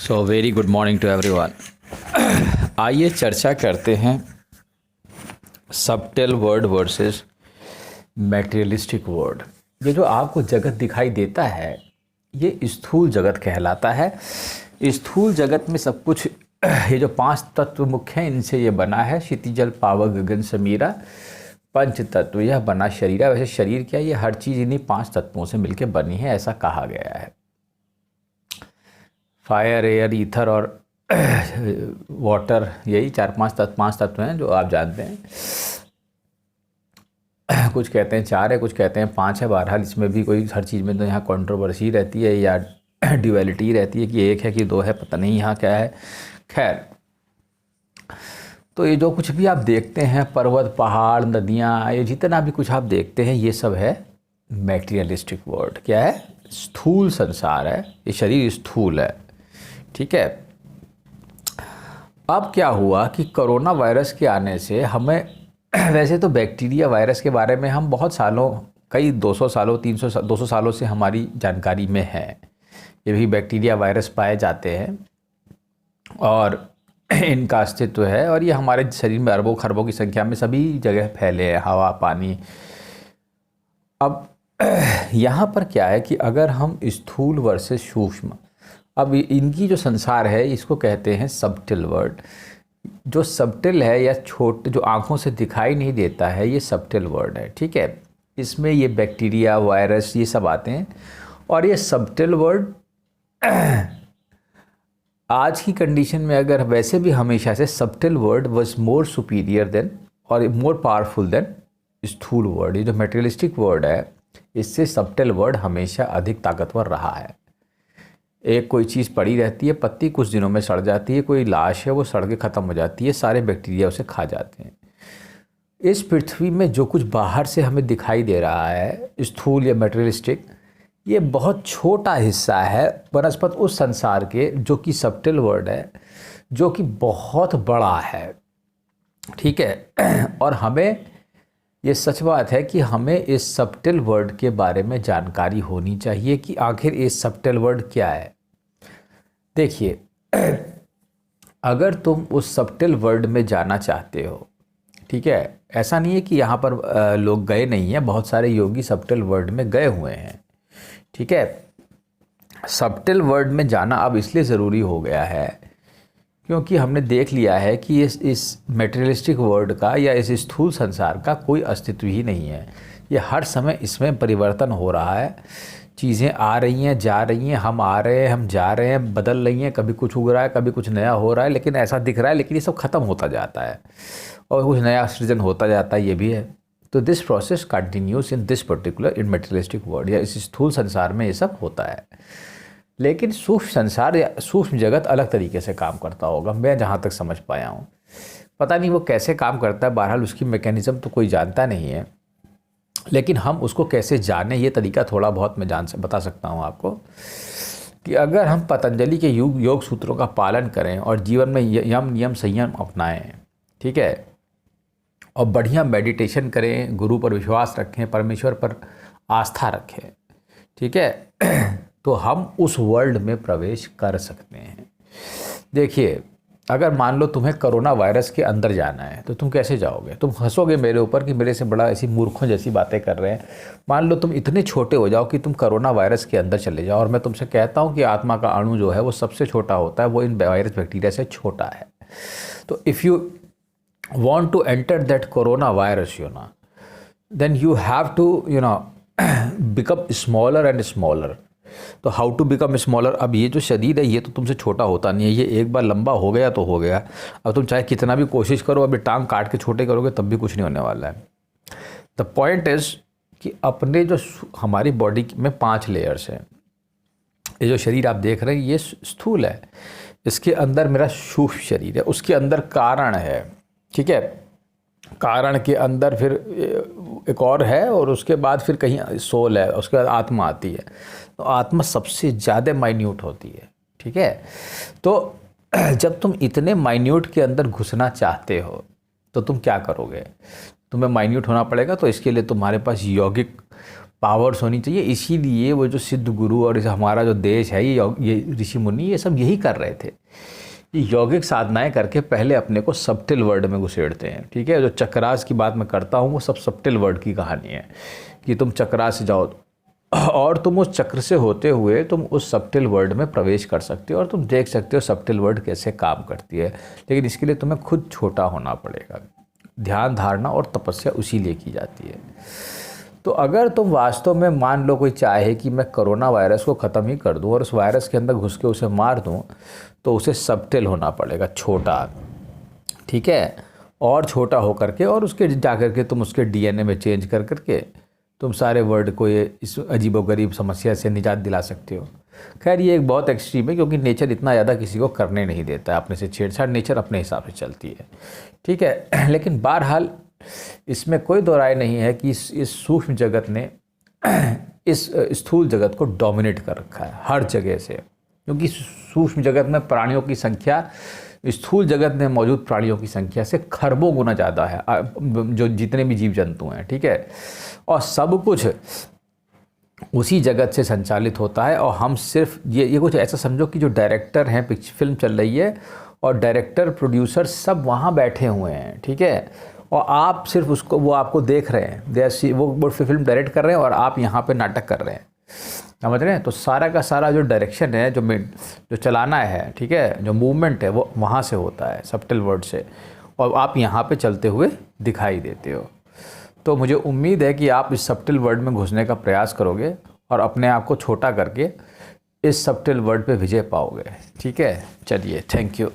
So very good morning to everyone. आइए चर्चा करते हैं subtle world versus materialistic world. ये जो आपको जगत दिखाई देता है ये स्थूल जगत कहलाता है। स्थूल जगत में सब कुछ ये जो पांच तत्व मुख्य हैं इनसे ये बना है। क्षिति जल पावक गगन समीरा पंच तत्व यह बना शरीर है। वैसे शरीर क्या है, ये हर चीज़ इन्हीं पांच तत्वों से मिलकर बनी है, ऐसा कहा गया है। फायर, एयर, ईथर और वाटर, यही पांच तत्व हैं जो आप जानते हैं। कुछ कहते हैं चार है, कुछ कहते हैं पांच है। बहरहाल इसमें भी कोई हर चीज़ में तो यहाँ कंट्रोवर्सी रहती है या ड्यूअलिटी रहती है कि एक है कि दो है, पता नहीं यहाँ क्या है। खैर, तो ये जो कुछ भी आप देखते हैं, पर्वत, पहाड़, नदियाँ, ये जितना भी कुछ आप देखते हैं ये सब है मैटेरियलिस्टिक वर्ल्ड। क्या है? स्थूल संसार है, ये शरीर स्थूल है। ठीक है। अब क्या हुआ कि कोरोना वायरस के आने से हमें वैसे तो बैक्टीरिया वायरस के बारे में हम बहुत सालों, कई 200 सालों 200 सालों से हमारी जानकारी में है। ये भी बैक्टीरिया वायरस पाए जाते हैं और इनका अस्तित्व है और ये हमारे शरीर में अरबों खरबों की संख्या में सभी जगह फैले हैं, हवा, पानी। अब यहाँ पर क्या है कि अगर हम स्थूल वर्सेस सूक्ष्म, अब इनकी जो संसार है इसको कहते हैं सबटिल वर्ड। जो सबटिल है या छोटे, जो आंखों से दिखाई नहीं देता है, ये सबटिल वर्ड है। ठीक है। इसमें ये बैक्टीरिया, वायरस, ये सब आते हैं और ये सबटिल वर्ड आज की कंडीशन में अगर वैसे भी हमेशा से subtle word was more superior than और मोर पावरफुल देन स्थूल वर्ड। ये जो मटेरियलिस्टिक वर्ड है इससे सबटिल वर्ड हमेशा अधिक ताकतवर रहा है। एक कोई चीज़ पड़ी रहती है, पत्ती कुछ दिनों में सड़ जाती है, कोई लाश है वो सड़ के ख़त्म हो जाती है, सारे बैक्टीरिया उसे खा जाते हैं। इस पृथ्वी में जो कुछ बाहर से हमें दिखाई दे रहा है स्थूल या मटेरियलिस्टिक, ये बहुत छोटा हिस्सा है बनस्पत उस संसार के जो कि सबटिल वर्ड है, जो कि बहुत बड़ा है। ठीक है। और हमें ये सच बात है कि हमें इस सबटिल वर्ड के बारे में जानकारी होनी चाहिए कि आखिर ये सबटिल वर्ड क्या है। देखिए, अगर तुम उस सबटिल वर्ड में जाना चाहते हो, ठीक है, ऐसा नहीं है कि यहाँ पर लोग गए नहीं हैं, बहुत सारे योगी सबटिल वर्ड में गए हुए हैं। ठीक है। सबटिल वर्ड में जाना अब इसलिए ज़रूरी हो गया है क्योंकि हमने देख लिया है कि इस मटेरियलिस्टिक वर्ल्ड का या इस स्थूल संसार का कोई अस्तित्व ही नहीं है। ये हर समय इसमें परिवर्तन हो रहा है, चीज़ें आ रही हैं, जा रही हैं, हम आ रहे हैं, हम जा रहे हैं, बदल रही हैं, कभी कुछ उग रहा है, कभी कुछ नया हो रहा है, लेकिन ऐसा दिख रहा है, लेकिन ये सब ख़त्म होता जाता है और कुछ नया सृजन होता जाता है, ये भी है। तो this process continuous in this particular in materialistic world, या इस स्थूल संसार में ये सब होता है। लेकिन सूक्ष्म संसार या सूक्ष्म जगत अलग तरीके से काम करता होगा, मैं जहाँ तक समझ पाया हूँ। पता नहीं वो कैसे काम करता है, बहरहाल उसकी मैकेनिज़्म तो कोई जानता नहीं है, लेकिन हम उसको कैसे जाने ये तरीका थोड़ा बहुत मैं बता सकता हूँ आपको कि अगर हम पतंजलि के योग सूत्रों का पालन करें और जीवन में यम नियम संयम अपनाएं, ठीक है, और बढ़िया मेडिटेशन करें, गुरु पर विश्वास रखें, परमेश्वर पर आस्था रखें, ठीक है, तो हम उस वर्ल्ड में प्रवेश कर सकते हैं। देखिए, अगर मान लो तुम्हें कोरोना वायरस के अंदर जाना है तो तुम कैसे जाओगे? तुम हंसोगे मेरे ऊपर कि मेरे से बड़ा ऐसी मूर्खों जैसी बातें कर रहे हैं। मान लो तुम इतने छोटे हो जाओ कि तुम कोरोना वायरस के अंदर चले जाओ और मैं तुमसे कहता हूँ कि आत्मा का अणु जो है वो सबसे छोटा होता है, वो इन वायरस बैक्टीरिया से छोटा है। तो if you want to enter that coronavirus, then you have to, become smaller and smaller. तो how to become smaller? अब ये जो शरीर है ये तो तुमसे छोटा होता नहीं है, ये एक बार लंबा हो गया तो हो गया। अब तुम चाहे कितना भी कोशिश करो, अभी टांग काट के छोटे करोगे तब भी कुछ नहीं होने वाला है। द पॉइंट इज़ कि अपने जो हमारी बॉडी में 5 लेयर्स हैं। ये जो शरीर आप देख रहे हैं ये स्थूल है, इसके अंदर मेरा सूक्ष्म शरीर है, उसके अंदर कारण है, ठीक है, कारण के अंदर फिर एक और है और उसके बाद फिर कहीं सोल है, उसके बाद आत्मा आती है। तो आत्मा सबसे ज़्यादा माइन्यूट होती है। ठीक है। तो जब तुम इतने माइन्यूट के अंदर घुसना चाहते हो तो तुम क्या करोगे? तुम्हें माइन्यूट होना पड़ेगा, तो इसके लिए तुम्हारे पास यौगिक पावर्स होनी चाहिए। इसीलिए वो जो सिद्ध गुरु और हमारा जो देश है, ये ऋषि मुनि ये सब यही कर रहे थे। ये यौगिक साधनाएं करके पहले अपने को सबटिल वर्ड में घुसेड़ते हैं। ठीक है, जो चक्रास की बात मैं करता हूँ वो सब सबटिल वर्ड की कहानी है कि तुम चक्रास से जाओ और तुम उस चक्र से होते हुए तुम उस सबटिल वर्ड में प्रवेश कर सकते हो और तुम देख सकते हो सबटिल वर्ड कैसे काम करती है। लेकिन इसके लिए तुम्हें खुद छोटा होना पड़ेगा। ध्यान, धारणा और तपस्या उसी लिए की जाती है। तो अगर तुम वास्तव में मान लो कोई चाहे कि मैं कोरोना वायरस को ख़त्म ही कर दूं और उस वायरस के अंदर घुस के उसे मार दूं, तो उसे सबटिल होना पड़ेगा, छोटा। ठीक है, और छोटा हो करके और उसके जा करके तुम उसके डीएनए में चेंज कर करके तुम सारे वर्ल्ड को ये इस अजीबोगरीब समस्या से निजात दिला सकते हो। खैर ये एक बहुत एक्सट्रीम है, क्योंकि नेचर इतना ज़्यादा किसी को करने नहीं देता है अपने से छेड़छाड़। नेचर अपने हिसाब से चलती है। ठीक है, लेकिन बहरहाल इसमें कोई दो राय नहीं है कि इस सूक्ष्म जगत ने इस स्थूल जगत को डोमिनेट कर रखा है हर जगह से। क्योंकि सूक्ष्म जगत में प्राणियों की संख्या स्थूल जगत में मौजूद प्राणियों की संख्या से खरबों गुना ज़्यादा है, जो जितने भी जीव जंतु हैं। ठीक है, और सब कुछ उसी जगत से संचालित होता है। और हम सिर्फ ये कुछ ऐसा समझो कि जो डायरेक्टर हैं, फिल्म चल रही है और डायरेक्टर प्रोड्यूसर सब वहाँ बैठे हुए हैं। ठीक है, और आप सिर्फ वो आपको देख रहे हैं, वो फिल्म डायरेक्ट कर रहे हैं और आप यहाँ पे नाटक कर रहे हैं। समझ रहे हैं? तो सारा का सारा जो डायरेक्शन है, जो चलाना है, ठीक है, जो मूवमेंट है, वो वहाँ से होता है, सबटिल वर्ड से, और आप यहाँ पे चलते हुए दिखाई देते हो। तो मुझे उम्मीद है कि आप इस सबटिल वर्ड में घुसने का प्रयास करोगे और अपने आप को छोटा करके इस सबटिल वर्ड पे विजय पाओगे। ठीक है, चलिए, थैंक यू।